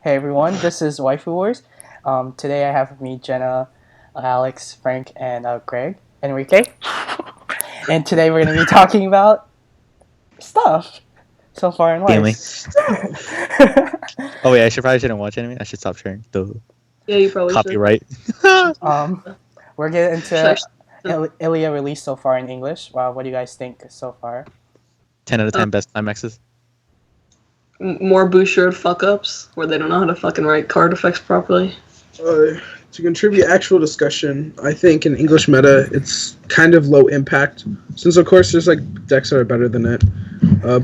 Hey everyone, this is Waifu Wars. Today I have with me Jenna, Alex, Frank, and Greg, Enrique. And today we're going to be talking about stuff so far in Family. life. Oh wait, I shouldn't watch anime. I should stop sharing the Yeah, you probably copyright. We're getting into should. Ilya released so far in English. Wow, what do you guys think so far? 10 out of 10 best climaxes. More Bouchard fuck-ups, where they don't know how to fucking write card effects properly. To contribute actual discussion, I think in English meta, it's kind of low impact. Since, of course, there's like decks that are better than it.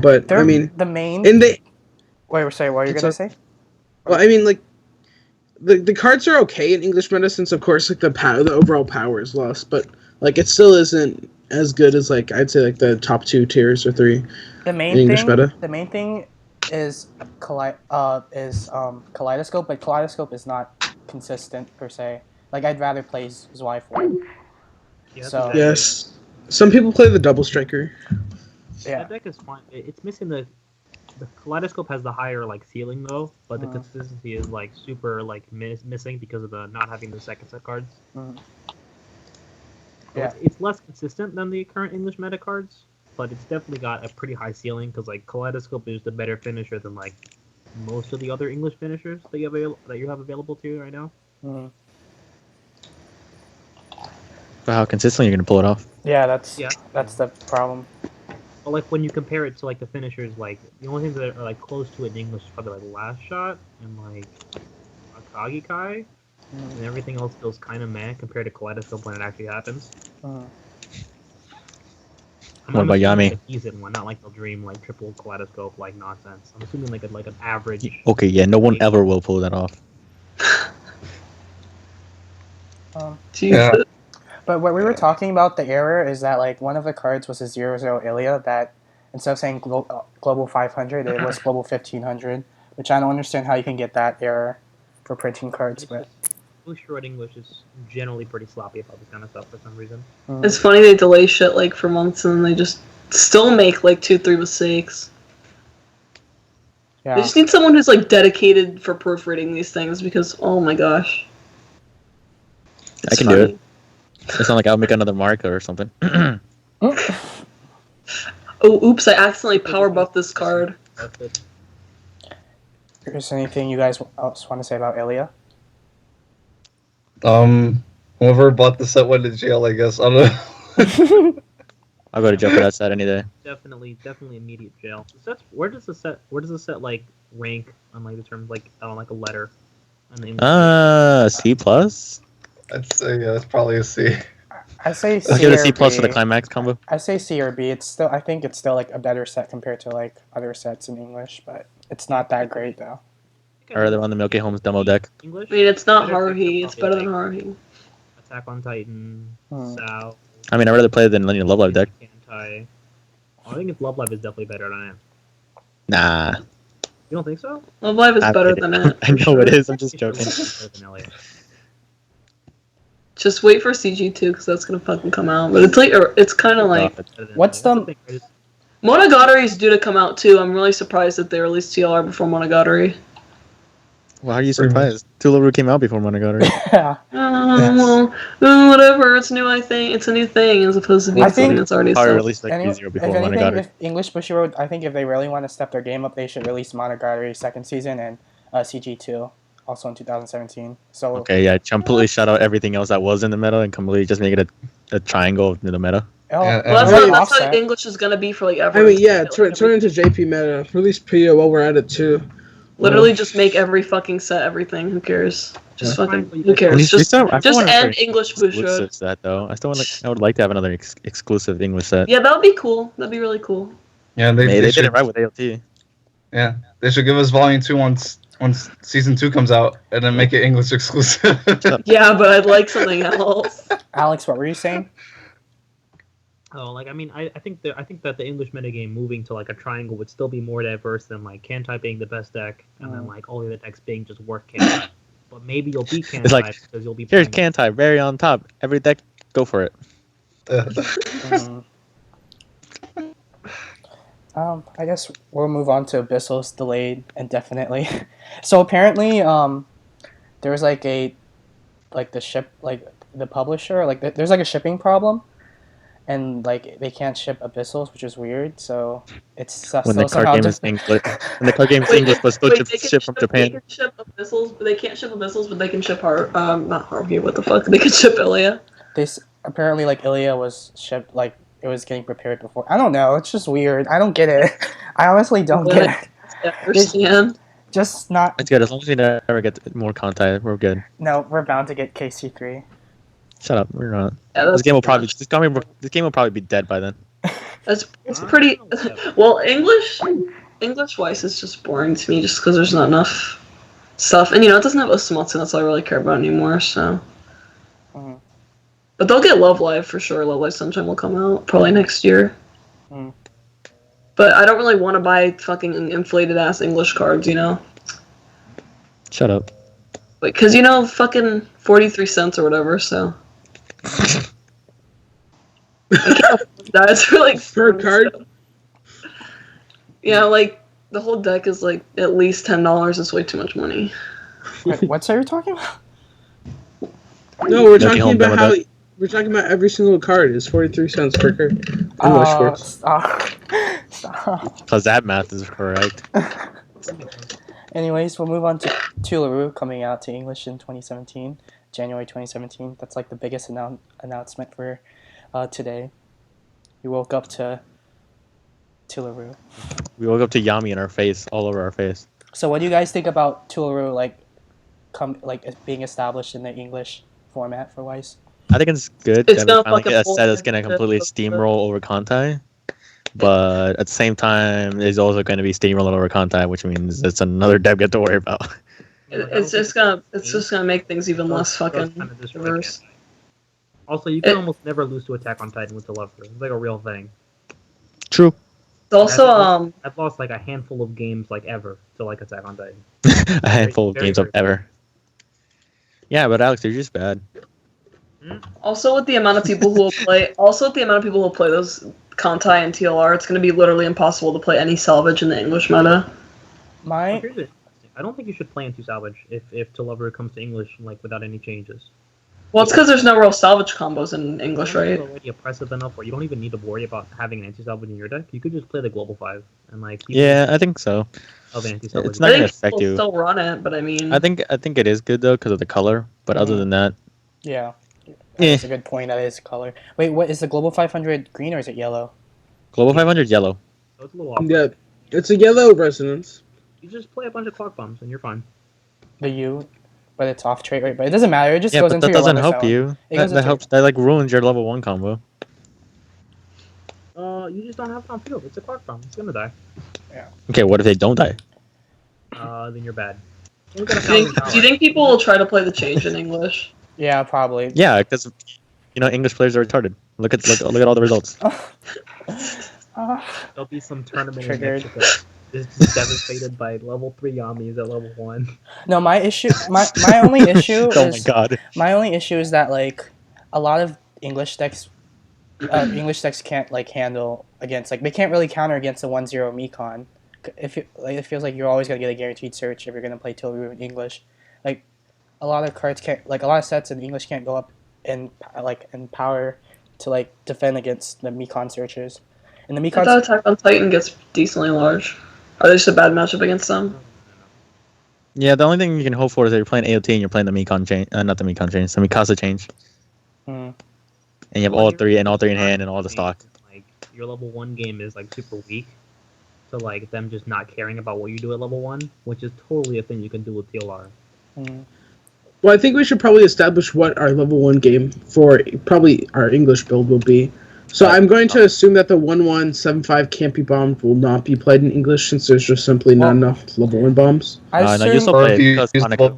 But, They're I mean... the main... And they... Wait, sorry, what are you going to say? Well, I mean, like... The cards are okay in English meta since, of course, like the overall power is lost. But, like, it still isn't as good as, like, I'd say, like, the top 2 tiers or 3 in English meta. The main thing is Kaleidoscope, but Kaleidoscope is not consistent per se. Like, I'd rather play Zweifel. Yeah, So yes, some people play the double striker. Yeah, that deck is fine. It's missing the Kaleidoscope has the higher like ceiling though, but the consistency is like super like missing because of the not having the second set cards. So yeah, it's less consistent than the current English meta cards, but it's definitely got a pretty high ceiling because like Kaleidoscope is the better finisher than like most of the other English finishers that you have available to you right now. But how consistently you're gonna pull it off? Yeah, that's the problem. But like when you compare it to like the finishers, like the only things that are like close to it in English is probably like Last Shot and like Akagi Kai, and everything else feels kind of meh compared to Kaleidoscope when it actually happens. What about Yami? Like a decent one, not like the dream like triple Kaleidoscope like nonsense. I'm assuming like an average. Okay, yeah, no one ever will pull that off. Yeah. But what we were talking about, the error is that like one of the cards was a 0/0 Ilya that instead of saying global 500, it was global 1500, which I don't understand how you can get that error for printing cards. But Short English is generally pretty sloppy about this kind of stuff for some reason. It's funny they delay shit like for months and they just still make like 2-3 mistakes. yeah, They just need someone who's like dedicated for proofreading these things because oh my gosh. I can do it. It's not like I'll make another marker or something. Oh, oops! I accidentally power buffed this card. is there anything you guys else want to say about Ilya? Whoever bought the set went to jail, I guess. I don't know. I'll go to jail for that set any day. Definitely immediate jail. Where does the set like rank on like the terms like on like a letter? C plus. I'd say yeah, it's probably a C. I say C. Let's give it a C plus B. for the climax combo. I say C or B. I think it's still like a better set compared to like other sets in English, but it's not that great though. Or they're on the Milky Holmes demo deck. English? I mean, it's not Haruhi. It's better than Haruhi. Attack on Titan, Sao. I mean, I'd rather play it than Love Live deck. I think it's Love Live is definitely better than it. Nah. You don't think so? Love Live is better than it. I know it is. I'm just joking. Just wait for CG2 because that's gonna fucking come out. But it's like, it's kind of like. What's the? Monogatari is due to come out too. I'm really surprised that they released TLR before Monogatari. Well, how are you surprised? Tularu came out before Monogatari. Yeah. Whatever. It's new. I think it's a new thing as opposed to being something that's already. Probably released like easier before if anything, Monogatari. if English Bushiroad, I think if they really want to step their game up, they should release Monogatari second season and CG2 also in 2017. So okay, yeah, completely shut out everything else that was in the meta and completely just make it a triangle in the meta. Well, that's how English is gonna be for like ever. I mean, yeah, turn into JP meta. Release PO while we're at it too. Literally, just make every fucking set everything. Who cares? Just fucking. Who cares? Just end English Bushiroad. Set though. I would like to have another exclusive English set. Yeah, that would be cool. That'd be really cool. Yeah, they did it right with ALT. Yeah, they should give us Volume 2 once Season 2 comes out, and then make it English exclusive. Yeah, but I'd like something else. Alex, what were you saying? Oh, like I mean, I think that the English metagame moving to like a triangle would still be more diverse than like Kantai being the best deck, and then like all the other decks being just work Kantai. But maybe you'll beat Kantai because you'll be. Here's Kantai, very on top. Every deck, go for it. I guess we'll move on to Abyssals delayed indefinitely. So apparently, there was like the ship, like the publisher, like there's like a shipping problem, and like they can't ship Abyssals, which is weird. So it's When the still card somehow game is English, when the card game is English, but still Wait, they can ship from They Japan. can ship Abyssals, but they can't ship Abyssals, but they can ship not Harvey. What the fuck? They can ship Ilia. Apparently like Ilia was shipped, like it was getting prepared before. I don't know. It's just weird. I don't get it. I honestly don't get it. I understand. Just not. It's good as long as we never get more content. We're good. No, we're bound to get KC3. Shut up. We're not. Yeah, This game will probably be dead by then. It's pretty. Well, English Weiss is just boring to me, just because there's not enough stuff, and it doesn't have Osmotsu. That's all I really care about anymore. So, Mhm. but they'll get Love Live for sure. Love Live Sunshine will come out probably next year. Mm. But I don't really want to buy fucking inflated ass English cards, Shut up. because fucking 43 cents or whatever. So. That's really Per card? Yeah, like the whole deck is like at least $10. It's way too much money. Wait, what's that you're talking about? No, we're Nothing talking home about demo how we're talking about every single card is 43 cents per card. English Schwarz. Stop. Because that math is correct. Anyways, we'll move on to Tularoo coming out to English in 2017, January 2017. That's like the biggest announcement for today. We woke up to Tularoo. We woke up to Yami in our face, all over our face. So, what do you guys think about Tularoo, like being established in the English format for Weiss? I think it's good. It's I gonna finally fucking get a pull set that's in gonna the- completely steamroll over Kantai. But at the same time, there's also going to be steamroll over Kantai, which means it's another dev get to worry about. It's just gonna make things even less fucking diverse. Also, you can almost never lose to Attack on Titan with the Lover. It's like a real thing. True. It's also I've lost like a handful of games like ever to like Attack on Titan. A handful of Very, games very ever. Yeah, but Alex, you're just bad. Also with the amount of people who will play those Kantai and TLR, it's gonna be literally impossible to play any salvage in the English meta. My Here's the I don't think you should play into salvage if To Lover comes to English like without any changes. Well, it's because there's no real salvage combos in English, right? It's already oppressive enough where you don't even need to worry about having an anti-salvage in your deck. You could just play the Global 5 and like keep Yeah, I think so. of anti-salvage. It's not I gonna think affect people you. still run it, but I mean, I think it is good though because of the color. But other than that, yeah, Eh. that's a good point. That is color. Wait, what is the Global 500 green or is it yellow? Global 500 yellow. So it's a little off. Yeah, it's a yellow resonance. You just play a bunch of clock bombs and you're fine. The U, but it's off trait, right? But it doesn't matter. It just Yeah, goes but into that your doesn't level help zone. you. It goes That into- helps. That like ruins your level 1 combo. You just don't have it on field. It's a clock bomb. It's gonna die. Okay, what if they don't die? Then you're bad. do you think people will try to play the change in English? Yeah, probably. Yeah, because English players are retarded. Look at all the results. There'll be some tournament Triggered. in Mexico. Just devastated by level 3 Yamis at level 1. No, my only issue Oh my is god. my only issue is that like a lot of English decks can't like handle against, like they can't really counter against the 1-0 Mekon. It feels like you're always gonna get a guaranteed search if you're gonna play Tularoo in English. Like a lot of cards can't, like a lot of sets in English can't go up in power to like defend against the Mekon searches. And the I Mekon thought Attack on Titan gets decently large. Are they just a bad matchup against them? Yeah, the only thing you can hope for is that you're playing AOT and you're playing the Mekon change, not the Mekon change, the Mikasa change, and you have all three in hand and all the stock. Like your level 1 game is like super weak. So like them just not caring about what you do at level 1, which is totally a thing you can do with TLR. Well, I think we should probably establish what our level 1 game for probably our English build will be. So I'm going to assume that the 1-1-7-5 can't be bombed will not be played in English since there's just simply not enough level 1 bombs. I No, you still Or play if it you because use Hanukkah.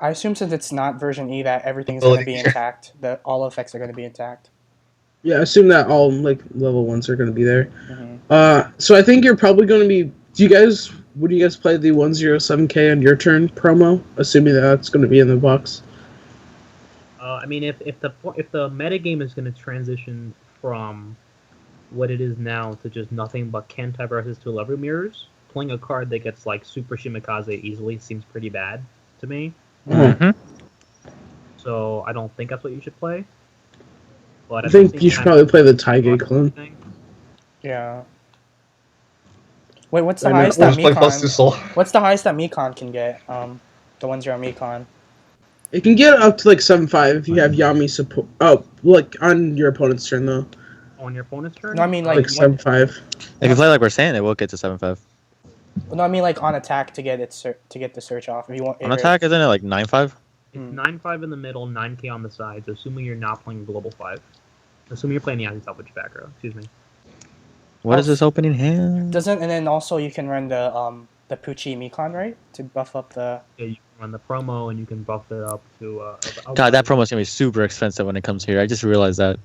I assume since it's not version E that everything's going to be intact. That all effects are going to be intact. Yeah, assume that all like level 1s are going to be there. Mm-hmm. So I think you're probably going to be. Would you guys play the 107K on your turn promo? Assuming that that's going to be in the box. I mean, if the metagame is going to transition from what it is now to just nothing but Kentai versus two level mirrors, playing a card that gets like Super Shimikaze easily seems pretty bad to me. Mhm. So I don't think that's what you should play. But I at the think same you should time, probably play the Taige clone. Yeah. Wait, what's the I know. highest Or that just play plus 2 Mekon? soul. What's the highest that Mekon can get? The ones you're on Mekon. It can get up to like 7-5 if you have Yami support. Oh, like on your opponent's turn though, on your opponent's turn. No, I mean, like, like 7-5. If you play like we're saying, it will get to 7-5. No, I mean like on attack to get to get the search off. If you want On attack, isn't it like 9-5? It's 9-5 in the middle, 9k on the sides, assuming you're not playing global 5. Assuming you're playing the anti-salvage back row. Excuse me. What is this opening hand? Doesn't, and then also you can run the Pucci Mekon, right, to buff up the. Yeah, you can run the promo and you can buff it up to. God, that promo's gonna be super expensive when it comes here. I just realized that.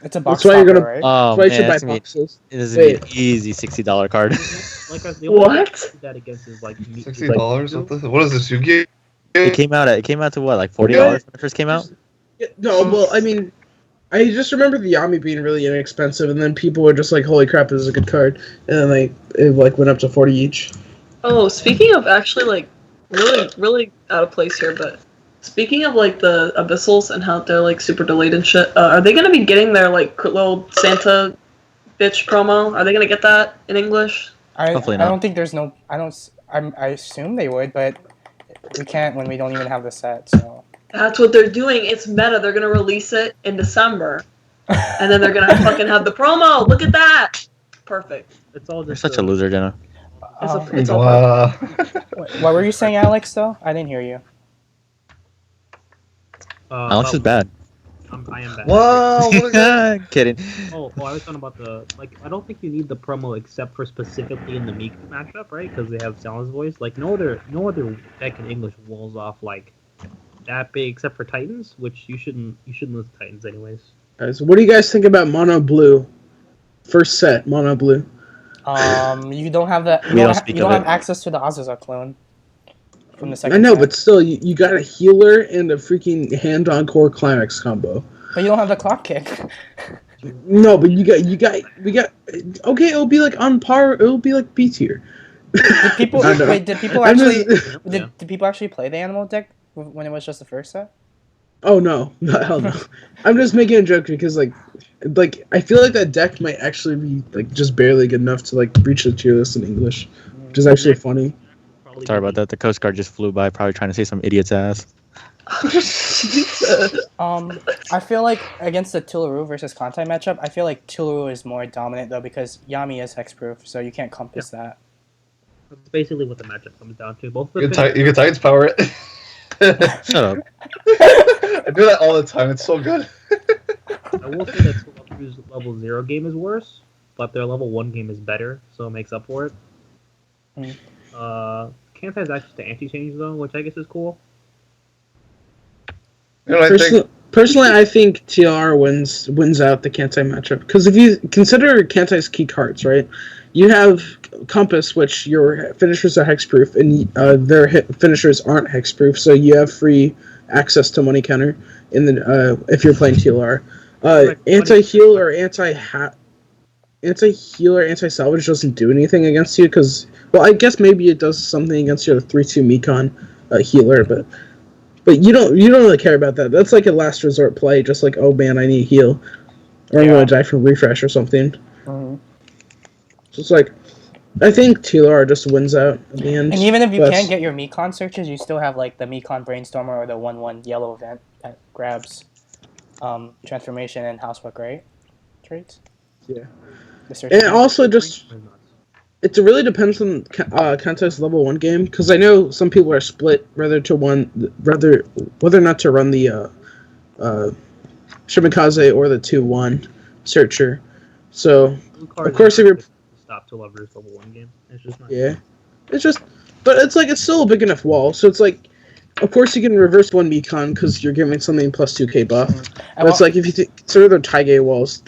It's a box That's why you're topper, gonna- right? Oh That's why you man, should buy it's gonna be, boxes. it is gonna be an easy $60 card. Like the only What? thing that against is like $60? What is this? You get It came out to what, like $40 when it first came out? Yeah, no, well, I mean, I just remember the Yami being really inexpensive, and then people were just like, "Holy crap, this is a good card," and then it like went up to 40 each. Oh, speaking of actually like really out of place here, but speaking of like the abyssals and how they're like super delayed and shit, are they gonna be getting their like little Santa bitch promo? Are they gonna get that in English? Hopefully I not. don't think there's no. I assume they would, but we can't when we don't even have the set. So. That's what they're doing. It's meta. They're gonna release it in December, and then they're gonna fucking have the promo. Look at that. Perfect. It's all You're just such a loser, Jenna. It's all perfect. What were you saying, Alex? Though I didn't hear you. Alex is bad. I am bad. Wow, what is that? Kidding. Oh, I was talking about the I don't think you need the promo except for specifically in the Meek matchup, right? Because they have Sal's voice. Like no other deck in English walls off like that big except for Titans, which you shouldn't lose to Titans anyways. Guys, what do you guys think about Mono Blue? First set, Mono Blue. You don't have the. We don't speak you don't of have it. access to the Azazel clone from the second. I know, set. but still, you got a healer and a freaking hand-on core climax combo. But you don't have the clock kick. No, but we got. Okay, it'll be like on par. It'll be like B tier. Did people I know. wait? Did people I'm actually? just- Did people actually play the animal deck when it was just the first set? Oh no, hell no! I'm just making a joke because like I feel like that deck might actually be like just barely good enough to like reach the tier list in English, which is actually funny. Probably Sorry about that. The Coast Guard just flew by, probably trying to see some idiot's ass. I feel like against the Tularu versus Kantai matchup, I feel like Tularu is more dominant though because Yami is hexproof, so you can't compass that. That's basically what the matchup comes down to. Both You the can Titans power it. Shut up. I do that all the time. It's so good. I will say that Tularu's level 0 game is worse, but their level 1 game is better, so it makes up for it. Kantai has access to anti-change though, which I guess is cool. You know what I think? Personally, I think TLR wins out the Kantai matchup because if you consider Kantai's key cards, right? You have Compass, which your finishers are hexproof, and their finishers aren't hexproof, so you have free access to money counter in the if you're playing TLR. Anti-heal or anti-salvage doesn't do anything against you because, well, I guess maybe it does something against your 3/2 Mekon healer, but you don't really care about that. That's like a last resort play, just like, oh man, I need a heal, or I'm gonna die from refresh or something. So it's like, I think TLR just wins out at the end. And even if you can't get your Mekon searches, you still have like the Mekon Brainstormer or the 1/1 yellow event that grabs transformation and housework, right? Traits. Yeah. The search And also just, it really depends on Kantai's level 1 game, because I know some people are split whether or not to run the Shimikaze or the 2/1 searcher. So of course if you're stop to lovers level 1 game. It's just not. Yeah. But it's still a big enough wall. So it's like, of course you can reverse 1 Mekon because you're giving something plus 2k buff. But it's like, if you consider their Taige walls,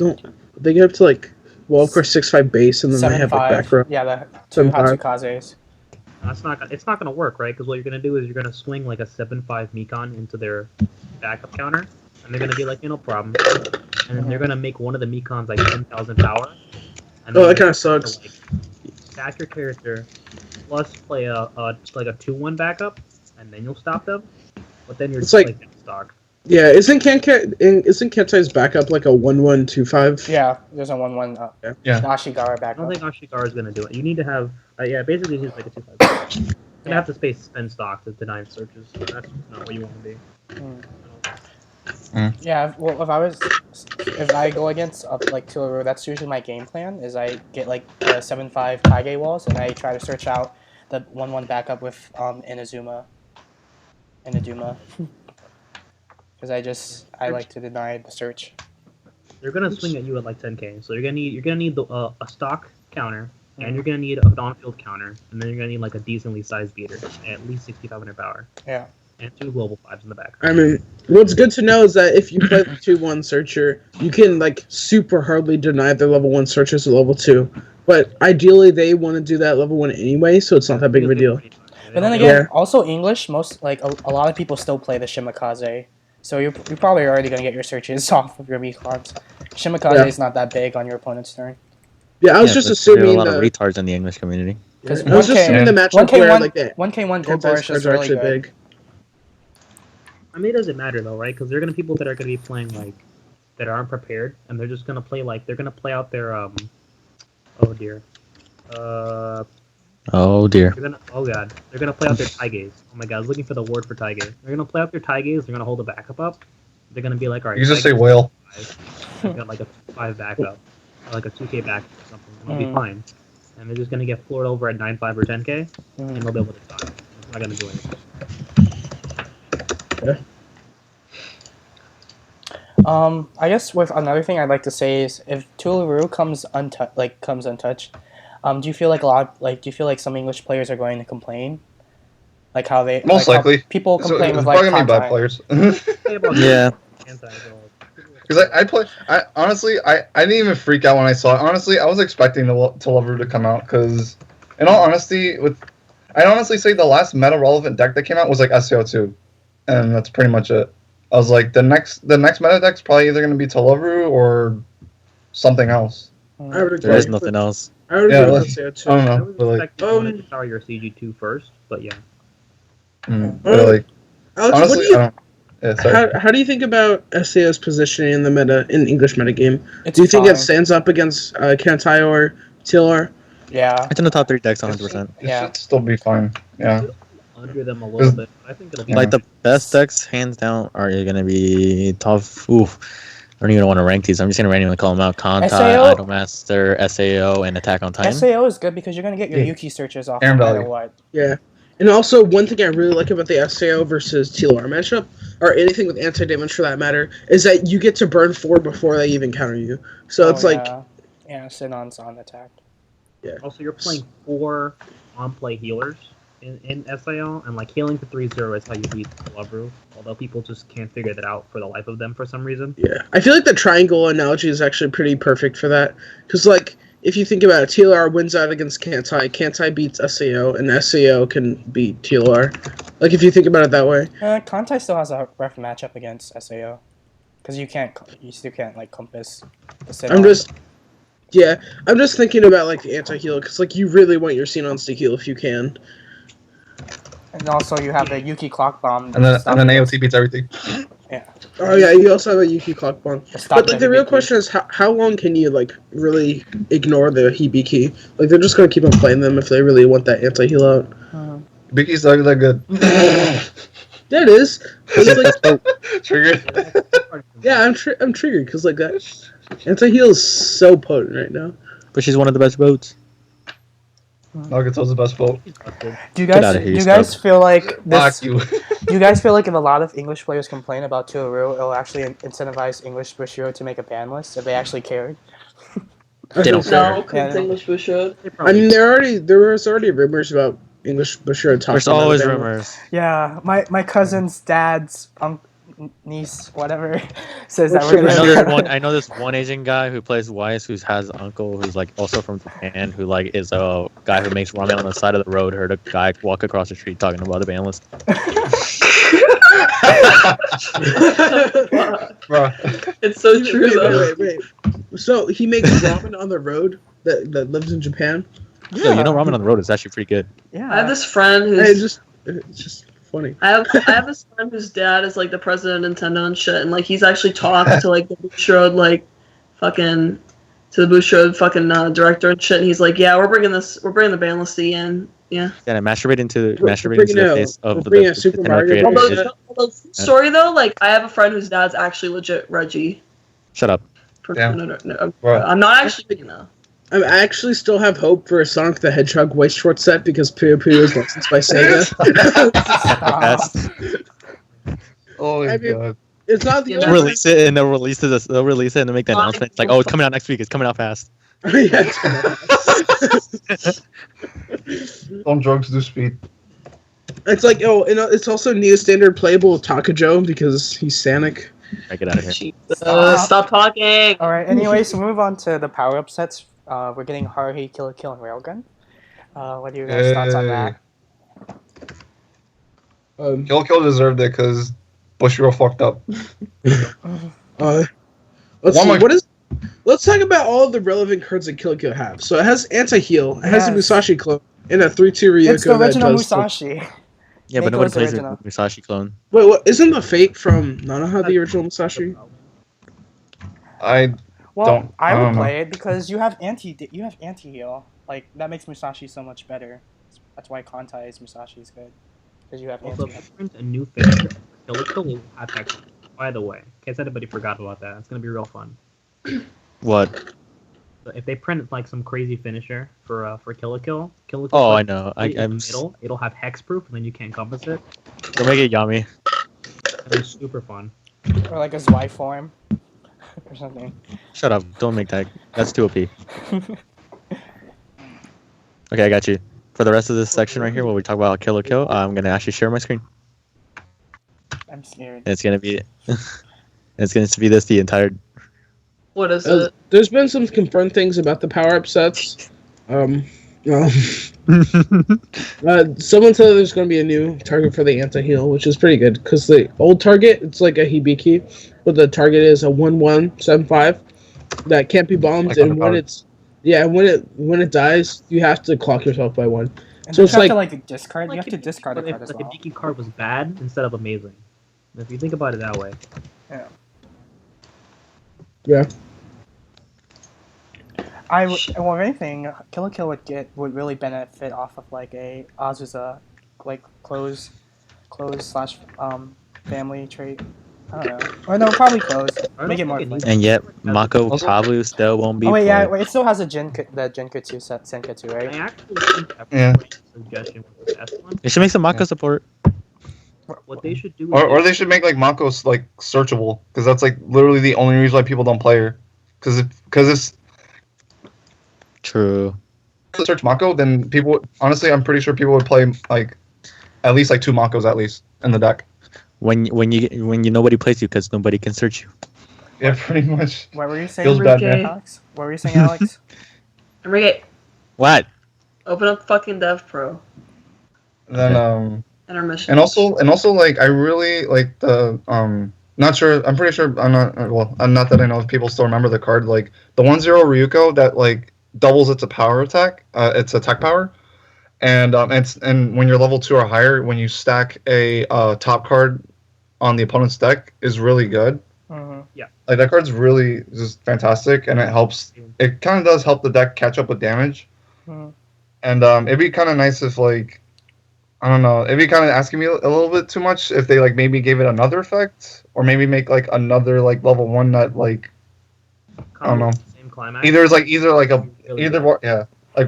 they get up to like, well, of course 6/5 base, and then they have like back row. Yeah, the two 7/5. Hatsukazes. It's not gonna work, right? Because what you're gonna do is you're gonna swing like a 7/5 Mekon into their backup counter, and they're gonna be like, no problem. And then they're gonna make one of the Mekons like 10,000 power, And Oh, then that you kinda have to, sucks. like, stack your character, plus play a 2-1 backup, and then you'll stop them. But then you're It's just like- like stock. Yeah, isn't Kentai's backup like a 1-1-2-5? Yeah, there's a 1-1 Yeah. Ashigara I backup. don't think Ashikaru is gonna do it. You need to have basically he's like a 2-5. You're gonna have to spend stock to deny searches. So that's not what you want to be. Yeah, well, if I go against like Tularu, that's usually my game plan. Is I get like the 7-5 Kaige walls, and I try to search out the 1-1 backup with Inazuma, because I like to deny the search. They're gonna swing at you at like 10k. So you're gonna need a stock counter, and you're gonna need an on-field counter, and then you're gonna need like a decently sized beater, at least 6,500 power. Yeah. And 2 global 5s in the back. I mean, what's good to know is that if you play the 2-1 searcher, you can like super hardly deny their level 1 searchers at level 2. But ideally, they want to do that level 1 anyway, so it's not that big of a deal. But then again, also English, most like a lot of people still play the Shimakaze, so you're probably already gonna get your searches off of your recons. Shimakaze is not that big on your opponent's turn. Yeah, I was just there are assuming a lot of the retards in the English community. Because I was just assuming the matchup where like the 1K1 Gold Kentai's Bar is cards just are really actually good. big. I mean, it doesn't matter though, right? Because they're gonna people that are gonna be playing like that aren't prepared, and they're just gonna play like they're gonna play out their oh dear, Oh dear. they're gonna play out their Taiges. Oh my god, I was looking for the word for Taige. They're gonna play out their Taiges. They're gonna hold a backup up. They're gonna be like, all right, You just say Taige whale. 5. I've got like a 5 backup, or like a 2k backup or something. And they'll be fine. And they're just gonna get floored over at 9-5 or 10k, and they'll be able to stop. It's not gonna do anything. I guess with another thing I'd like to say is if Tularu comes untouched, do you feel like some English players are going to complain? Like how they Most how likely. people So complain it's with like probably gonna be bad Kantai. players. Say about Yeah. Because I honestly didn't even freak out when I saw it. Honestly, I was expecting Tularu to come out because, in all honesty, I'd honestly say the last meta relevant deck that came out was like SCO2, and that's pretty much it. I was like the next meta deck's probably either gonna be Tularu or something else. I would There is agree. nothing else. I would Yeah, agree like- with that I too. don't I know, was but like, expecting you wanted to start your CG2 first, but yeah. but like Alex, honestly, what do you, I don't. Yeah, sorry. how do you think about SAO's positioning in the meta in English metagame? It's Do you think fine. it stands up against Kantai or TLR? Yeah. It's in the top 3 decks 100%. It should still be fine. Yeah. Under them a little bit, but I think it'll be Like fine. the best decks, hands down, are gonna be tough. Oof. I don't even want to rank these. I'm just gonna randomly call them out: Kantai, SAO? Idolmaster, SAO, and Attack on Titan. SAO is good because you're gonna get your Yeah. Yuki searches off Aaron no matter value. what. Yeah. And also, one thing I really like about the SAO versus TLR matchup, or anything with anti-damage for that matter, is that you get to burn 4 before they even counter you. So it's like, yeah, Sinon's on attack. Also, you're playing 4 on-play healers in SAO, and like healing for 3-0 is how you beat Tularu, although people just can't figure that out for the life of them for some reason. yeah. I feel like the triangle analogy is actually pretty perfect for that. Because, like, if you think about it, TLR wins out against Kantai, Kantai beats SAO, and SAO can beat TLR. Like, if you think about it that way. Kantai still has a rough matchup against SAO because you still can't like compass the Sinon. I'm just thinking about, like, the anti-heal, because, like, you really want your Sinons to heal if you can. And also you have the Yuki clock bomb. And then AOT beats everything. Oh, yeah, you also have a Yuki clock bomb. Stop But like the real question is how long can you like really ignore the Hibiki? Like they're just gonna keep on playing them if they really want that anti heal out. Biki's not that good. Yeah, it is. It's like, Triggered. yeah, I'm triggered because like that anti heal is so potent right now. But she's one of the best boats. Nagato's the best vote. Do you Get guys outta here, do you you guys scrub. feel like this? Fuck you. Do you guys feel like if a lot of English players complain about Tularu, it'll actually incentivize English Bushido to make a ban list if they actually cared? They don't No, Yeah, because no. English Bushido. I mean, there was already rumors about English Bushiro talking. There's about always them. rumors. Yeah, my cousin's dad's niece, whatever, says that Oh, we're shit, gonna. I know this one Asian guy who plays Weiss, who has an uncle who's like also from Japan, who like is a guy who makes ramen on the side of the road. Heard a guy walk across the street talking about the ban list. Bro. It's so true though. Wait. So he makes ramen on the road. that lives in Japan. Yo, you know ramen on the road is actually pretty good. Yeah. I have this friend And who's. it's just funny. I have this friend whose dad is like the president of Nintendo and shit, and like he's actually talked to like the Bushrode director and shit, and he's like, yeah, we're bringing the banlist in, yeah. Yeah, masturbate into We're the bringing face we're of bringing the a Super Nintendo Mario creators. Although story though, like I have a friend whose dad's actually legit Reggie. Shut up. Yeah. No, Bro. I'm not actually thinking though. I actually still have hope for a Sonic the Hedgehog Weiss Schwarz set because Puyo Puyo is licensed by Sega. Oh my I mean, god. It's not the You They'll know, only release it and they'll release it and they'll make the announcement. It's like, oh, it's coming out next week. It's coming out fast. Yeah. Don't drugs do speed. It's like, oh, and it's also Neo Standard playable with Takajo because he's Sonic. I get out of here. Jesus, stop talking. All right. Anyway, so move on to the power-up sets. We're getting Haruhi, Kill la Kill, and Railgun. What are your guys' thoughts on that? Kill deserved it because Bushiro fucked up. Let's One see, more- let's talk about all of the relevant cards that Kill la Kill have. So it has anti-heal, it has the Yes. Musashi clone, and a 3-2 Ryuko It's the original that does Musashi. Yeah, but nobody Mako's plays original. the Musashi clone. Wait, what? Isn't the Fate from Nanoha the original Musashi? I Well, I don't would know. play it because you have anti-heal. Like that makes Musashi so much better. That's why Kantai is Musashi is good because you have Also, anti-heal. if they print a new finisher for Kill la Kill, will have hex. By the way, in case anybody forgot about that, it's gonna be real fun. What? So if they print like some crazy finisher for Kill la Kill, Oh, I like, know. in the I'm. middle, it'll have hexproof, and then you can't compass it. Don't make it Yami. It'll be super fun. Or like a Zwei form or something. Shut up. Don't make that. That's too OP. Okay, I got you. For the rest of this section right here, where we talk about Kill la Kill, I'm gonna actually share my screen. I'm scared. And it's gonna be. It's going to be this the entire. What is it? There's been some confirmed things about the power-up sets. Well, someone said there's going to be a new target for the anti-heal, which is pretty good, because the old target, it's like a Hibiki, but the target is a 1-1-7-5 that can't be bombed, Like and when underpowered. it's... Yeah, when it dies, you have to clock yourself by 1. And So so it's you have like- to like discard. You have to discard a But if card as the well. Hibiki card was bad instead of amazing. If you think about it that way. Yeah. Well, if anything, Kill la Kill would really benefit off of like a Azusa, like close slash family trait. I don't know. Or no, probably close. I Make it don't more think fun. needs- And yet, Mako Also- probably still won't be. Oh wait, yeah, played. it still has a Genketsu Senketsu, I right? actually think that Yeah. suggestion was the best one. They should make some Mako support. What they should do is Or they should make like Mako's like searchable because that's like literally the only reason why people don't play her. Because it's True. search Mako, then people would, honestly I'm pretty sure people would play like at least like 2 Makos at least in the deck. When nobody plays you because nobody can search you. Yeah, pretty much. What were you saying, Feels bad, man. Alex? What were you saying, Alex? Enrique, What? open up fucking Dev Pro. And then Intermission. and also like I really like the not sure I'm pretty sure I'm not that I know if people still remember the card like the 1-0 Ryuko that like doubles its power attack its attack power and when you're level 2 or higher when you stack a top card on the opponent's deck is really good. Mm-hmm. Like that card's really just fantastic and it kind of does help the deck catch up with damage. Mhm. And it'd be kind of nice if like I don't know. It'd be kind of asking me a little bit too much if they like maybe gave it another effect, or maybe make like another like level 1 that like I don't know. Same climax. Either like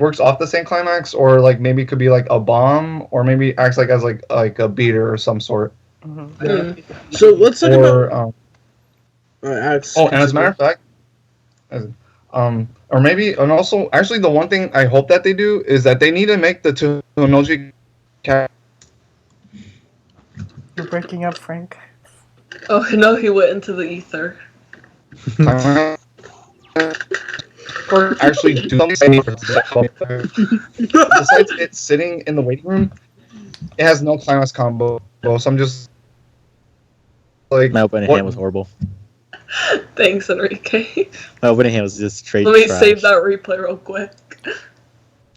works off the same climax, or like maybe it could be like a bomb, or maybe acts like as like a beater or some sort. Mm-hmm. So let's talk about... Or Alex, and as a matter of fact, or maybe and also actually the one thing I hope that they do is that they need to make the Tonoji You're breaking up, Frank. Oh no, he went into the ether. or actually do something. Besides it sitting in the waiting room, it has no climax combo. So I'm just like My opening what- hand was horrible. Thanks, Enrique. My opening hand was just straight Let me trash. save that replay real quick.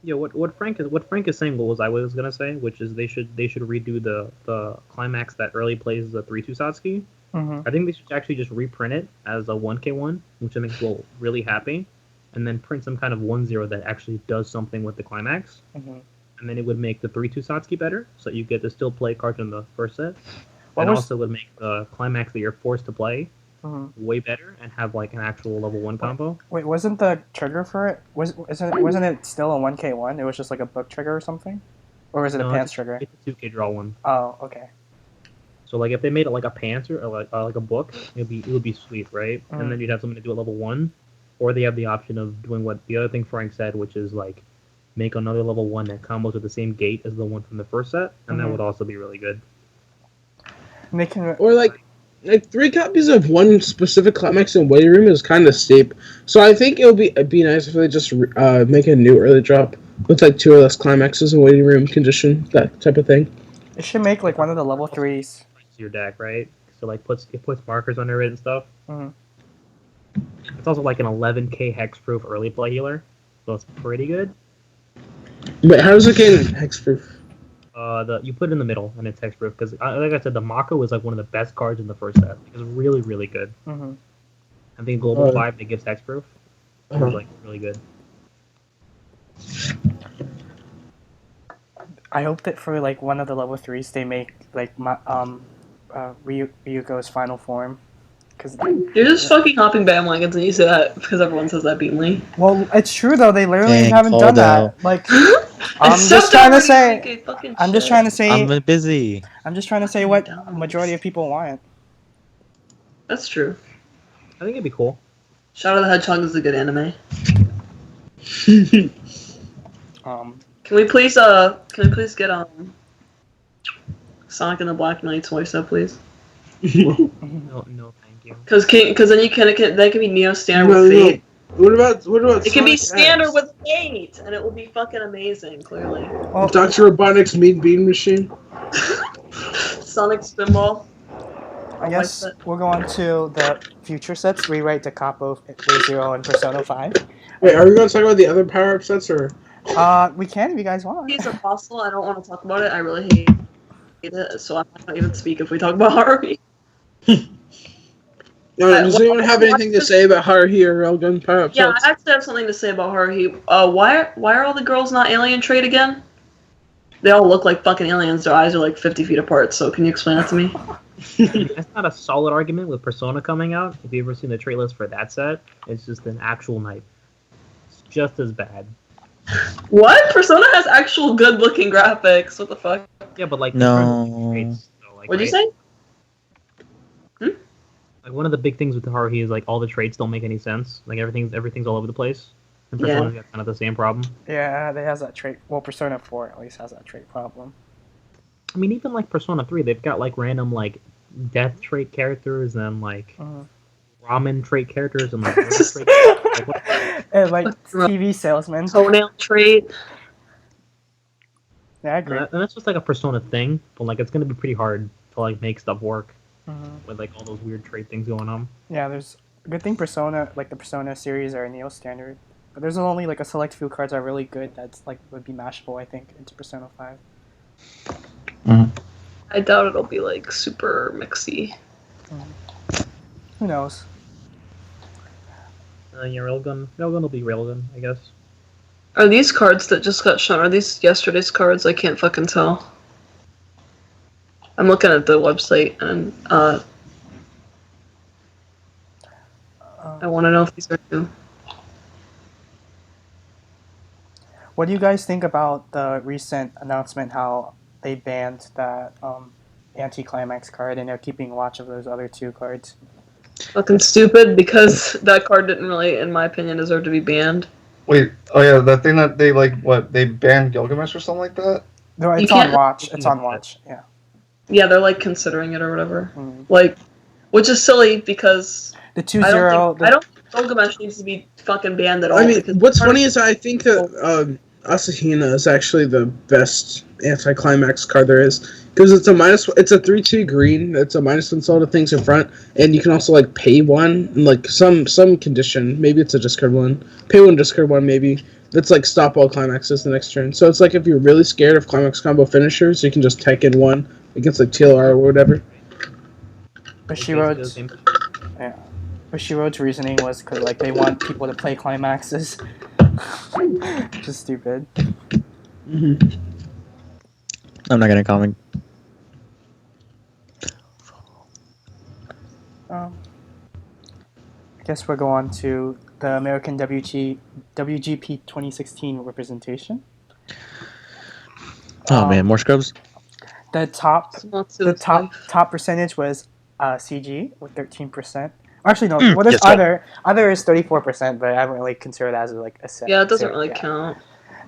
Yeah, what Frank is saying was I was gonna say, which is they should redo the climax that early plays the 3-2 Satsuki. Mm-hmm. I think they should actually just reprint it as a 1K1, which makes people really happy, and then print some kind of 1-0 that actually does something with the climax, Mm-hmm. and then it would make the 3-2 Satsuki better, so you get to still play cards in the first set, What and was- also would make the climax that you're forced to play Mm-hmm. way better and have like an actual level 1 combo. Wait, wasn't the trigger for it wasn't it still a 1K1? It was just like a book trigger or something, or was it No, a pants it's trigger? It's a 2K draw one. Oh, okay. So like if they made it like a pants or like a book, it would be sweet, right? Mhm. And then you'd have something to do at level 1, or they have the option of doing what the other thing Frank said, which is like make another level 1 that combos with the same gate as the one from the first set, and that Mhm. would also be really good. And they can. Or like 3 copies of one specific climax in waiting room is kind of steep. So I think it'd be nice if they just make a new early drop with like 2 or less climaxes in waiting room condition, that type of thing. It should make like one of the level 3s. Your deck, right? So like it puts markers under it and stuff. Mhm. It's also like an 11k hexproof early play healer, so it's pretty good. But how does it get hexproof? You put it in the middle and it's hexproof because, like I said, the Mako was like one of the best cards in the first set. It was really, really good. Mm-hmm. I think Global Oh. 5 that gives hexproof Uh-huh. was like really good. I hope that for like one of the level 3s they make like Ryuko's final form, because You're just fucking hopping bandwagons and you say that because everyone says that beamly. well, it's true though. They literally Dang, haven't done called that. out. Like I'm just trying to say. I'm just trying to say. I'm busy. I'm just trying to say what majority of people want. That's true. I think it'd be cool. Shadow the Hedgehog is a good anime. Can we please get Sonic and the Black Knight's voice up, please? No, thank you. Because then that can be Neo standard No, with no. Fate. What about It can be Sonic standard X? with Fate, and it will be fucking amazing. Clearly, Well, Dr. Robotnik's Mean Bean Machine? Sonic Spinball. I guess we'll go on to the future sets. Rewrite the Capo Phase 0 and Persona 5. Wait, are we going to talk about the other power-up sets, or? We can if you guys want. He's Apostle. I don't want to talk about it. I really hate it, so I might not even speak if we talk about Haruhi. No, does anyone have anything to say about Haruhi or Railgun power-up Yeah, sets? I actually have something to say about Haruhi. Why are all the girls not alien trait again? They all look like fucking aliens. Their eyes are like 50 feet apart. So can you explain that to me? That's not a solid argument with Persona coming out. If you've ever seen the trait list for that set, it's just an actual knife. It's just as bad. What? Persona has actual good-looking graphics. What the fuck? Yeah, but like No. traits, so, like, What'd you right? say? Like one of the big things with the Haruhi is like all the traits don't make any sense. Like everything's all over the place. And Yeah. Persona's got kind of the same problem. Yeah, they has that trait. Well, Persona 4 at least has that trait problem. I mean, even like Persona 3, they've got like random like death trait characters and like ramen trait characters and like murder trait characters. Like, what- And like TV salesman. Toenail trait. Yeah, I agree. and that's just like a Persona thing, but like it's gonna be pretty hard to like make stuff work with like all those weird trait things going on. Yeah, there's a good thing Persona, like the Persona series, are Neo standard. But there's only like a select few cards that are really good that's like would be mashable, I think, into Persona 5. I doubt it'll be like super mixy. Who knows? Yeah, Railgun will be Railgun, I guess. Are these cards that just got shown? Are these yesterday's cards? I can't fucking tell. I'm looking at the website and I want to know if these are new. What do you guys think about the recent announcement how they banned that anti-climax card and they're keeping watch of those other two cards? Fucking stupid, because that card didn't really, in my opinion, deserve to be banned. Wait, oh yeah, that thing that they they banned Gilgamesh or something like that? No, it's You on can't- watch. It's on watch. Yeah. Yeah, they're like considering it or whatever. Mm. Like, which is silly because The 2-0. I don't think Gilgamesh needs to be fucking banned at all. I mean, because what's funny is I think that Asahina is actually the best anti-climax card there is because it's a 3/2 green. It's a -1 all the things in front, and you can also like pay one and like some condition. Maybe it's a discard one. Pay one, discard one. Maybe that's like stop all climaxes the next turn. So it's like if you're really scared of climax combo finishers, you can just tech in one against like TLR or whatever. Bushiroad's reasoning was because like they want people to play climaxes. Just stupid. Mm-hmm. I'm not gonna comment. I guess we'll go on to the American WGP 2016 representation. Oh man, more scrubs. The top percentage was CG with 13%. Actually, no. What is other? Other is 34%, but I haven't really considered that as like a set. Yeah, it doesn't really count.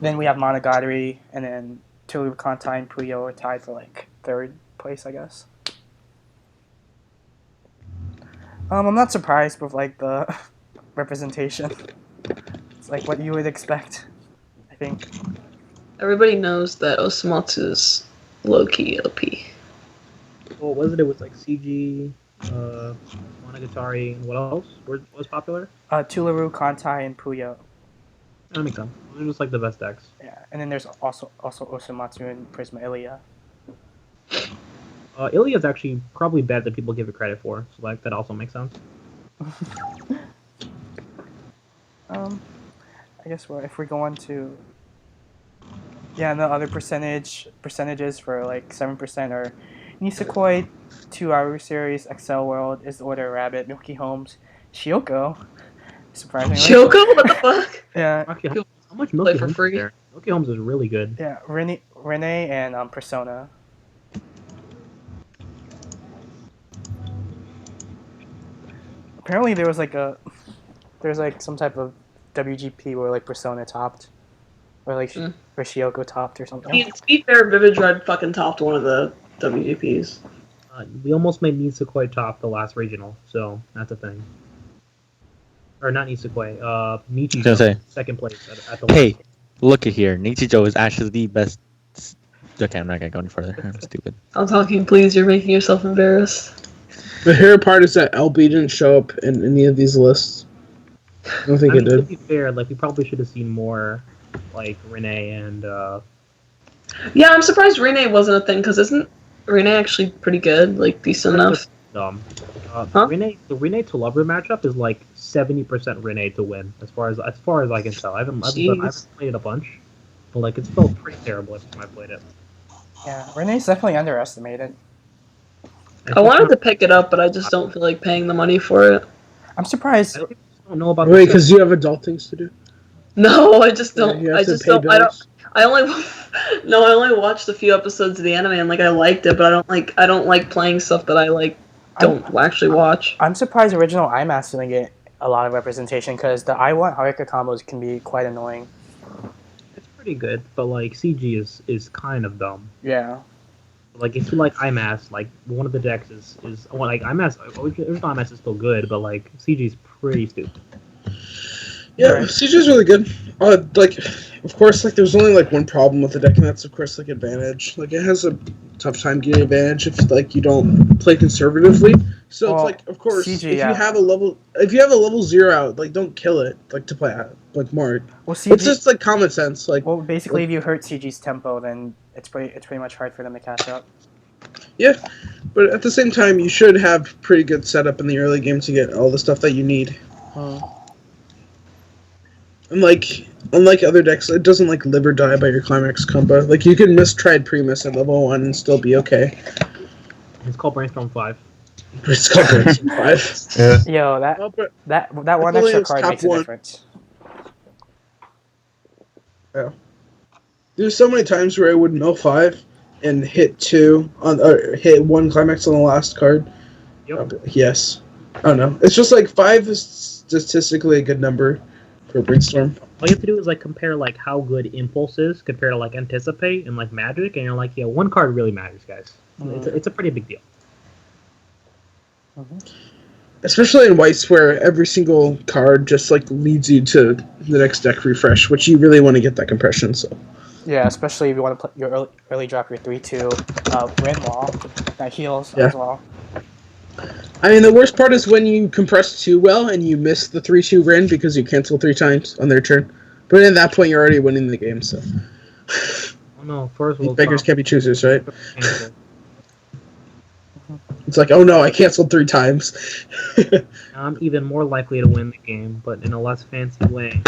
Then we have Monogatari, and then Tulu Kantai and Puyo are tied for like 3rd place, I guess. I'm not surprised with like the representation. It's like what you would expect, I think. Everybody knows that Osamatsu is low-key OP. Well, was it? It was like CG, Monogatari, and what else was popular? Tularu, Kantai, and Puyo. That makes sense. They're just like the best decks. Yeah, and then there's also Osamatsu and Prisma Ilia. Ilia is actually probably better than people give it credit for, so like that also makes sense. I guess if we go on to the other percentages for like 7% are Nisekoi, 2 Hour Series, Excel World, Is Order Rabbit, Milky Homes, Shioko. Surprisingly. Shioko? What the fuck? Yeah. How much Milky for Homes free? is there? Milky Homes is really good. Yeah, Renee and Persona. Apparently there was like some type of WGP where like Persona topped, or like or Shioko topped or something. To be fair, Vivid Dread fucking topped one of the WGPs. We almost made Nisekoi top the last regional, so that's a thing. Or not Nisekoi, Nichijo, second place at the Hey, look at here. Nichijo is actually the best. Okay, I'm not gonna go any further. I'm stupid. I'm talking, please. You're making yourself embarrassed. The hair part is that LB didn't show up in any of these lists. I don't think it did. To be fair, like we probably should have seen more, like Renee and. Yeah, I'm surprised Renee wasn't a thing because isn't Renee actually pretty good, like decent enough? The Renee to Lover matchup is like 70% Renee to win, as far as I can tell. I haven't played it a bunch, but like it's felt pretty terrible every time I played it. Yeah, Renee's definitely underestimated. I wanted to pick it up, but I just don't feel like paying the money for it. I'm surprised. I don't know about. Wait, because you have adult things to do. No, I just don't. Yeah, I just don't. Bills. I only watched a few episodes of the anime and like I liked it, but I don't like playing stuff that I like don't actually watch. I'm surprised original IMAS didn't get a lot of representation because the I Want Harika combos can be quite annoying. It's pretty good, but like CG is kind of dumb. Yeah. Like if you like IMAS, like one of the decks is like IMAS. Original IMAS is still good, but like CG is pretty stupid. Yeah, CG is really good. Like, of course, like there's only like one problem with the deck, and that's of course like advantage. Like it has a tough time getting advantage if like you don't play conservatively. So it's like, of course, CG, if you have a level 0 out, like don't kill it, like to play out, like more. Well, CG, it's just like common sense. Like, well, basically, if you hurt CG's tempo, then it's pretty much hard for them to catch up. Yeah, but at the same time, you should have pretty good setup in the early game to get all the stuff that you need. Unlike other decks, it doesn't like live or die by your climax combo. Like you can mistride pre-miss at level 1 and still be okay. It's called Brainstorm 5. It's called Brainstorm 5. Yeah. Yo, that one extra card makes a difference. Yeah. There's so many times where I would mill 5 and hit 2 or hit 1 climax on the last card. Yep. Yes. I don't know. It's just like 5 is statistically a good number for Brainstorm. All you have to do is like compare like how good Impulse is compared to like Anticipate and like Magic, and you're like, yeah, one card really matters, guys. It's a pretty big deal. especially in Weiss, where every single card just like leads you to the next deck refresh, which you really want to get that compression. So Yeah, especially if you want to play your early drop your 3/2 Ren Wall that heals Yeah. as well. I mean, the worst part is when you compress too well and you miss the 3/2 Ren because you cancel 3 times on their turn. But at that point, you're already winning the game. So Oh no, first these World beggars Cup. can't be choosers, right? Cancel. It's like, oh no, I canceled 3 times. I'm even more likely to win the game, but in a less fancy way.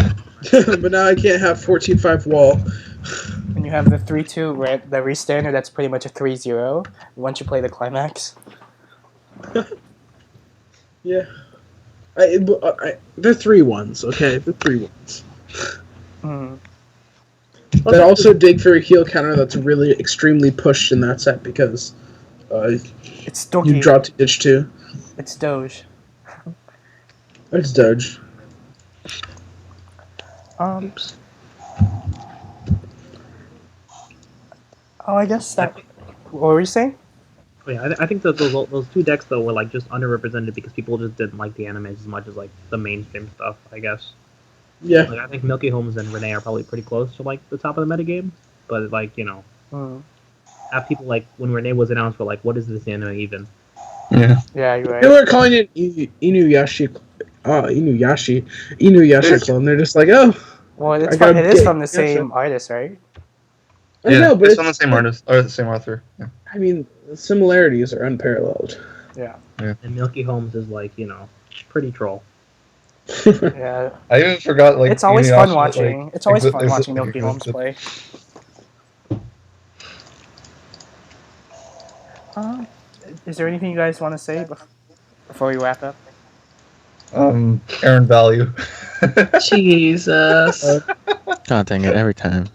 But now I can't have 14-5 wall. And you have the 3/2 red, the restander that's pretty much a 3/0 once you play the climax. Yeah. They're 3/1s, okay? They're 3/1s. Mm. But also dig for a heal counter that's really extremely pushed in that set because It's Doki. you draw 2 ditch 2. It's Doge. It's Doge. Oops. Oh, I guess that. What were you saying? Oh, yeah, I think that those two decks though were like just underrepresented because people just didn't like the animes as much as like the mainstream stuff. I guess. Yeah. Like I think Milky Holmes and Renee are probably pretty close to like the top of the metagame, but like have people like when Renee was announced were like, what is this anime even? Yeah. Yeah, you're They right. were calling it Inuyasha clone. They're just like, oh. Well, I it gotta is get- from the yeah, same artist, right? I Yeah, know, but it's on the same artist or the same author. Yeah. I mean, the similarities are unparalleled. Yeah. And Milky Holmes is like pretty troll. Yeah. I even forgot like It's always fun Inuyasha, watching. like, It's always fun existed watching Milky because Holmes the- play. Is there anything you guys want to say before we wrap up? Aaron value. Jesus. God dang it, every time.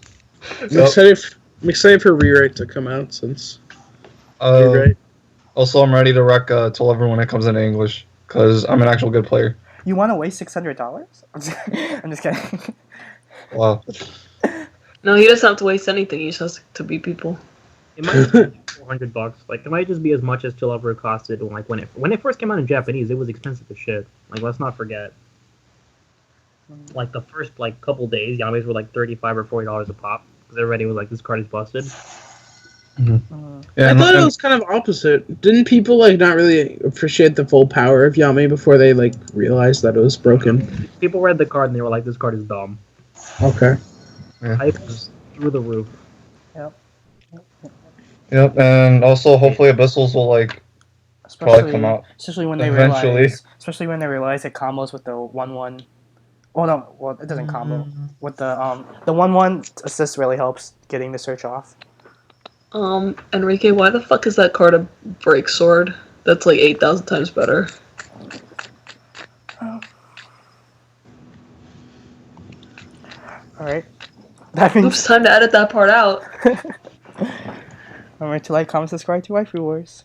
I'm excited for Rewrite to come out since Rewrite. Also, I'm ready to wreck Tulliver when it comes into English because I'm an actual good player. You want to waste $600? I'm just kidding. Wow. No, he doesn't have to waste anything. He just has to beat people. It might just be $400. Like it might just be as much as Tulliver costed. Like when it first came out in Japanese, it was expensive as shit. Like let's not forget. Like the first like couple days, Yames were like $35 or $40 a pop because everybody was like, "This card is busted." Yeah, I thought it was kind of opposite. Didn't people like not really appreciate the full power of Yame before they like realized that it was broken? People read the card and they were like, "This card is dumb." Okay. Hype was through the roof. Yep, and also hopefully Abyssals will like probably come out. Especially when they eventually. realize it combos with the 1/1. Oh no, well it doesn't combo. With the 1/1 assist really helps getting the search off. Enrique, why the fuck is that card a break sword? That's like 8,000 times better. Alright. That means Oops, time to edit that part out. remember to like, comment, subscribe to Waifu Wars.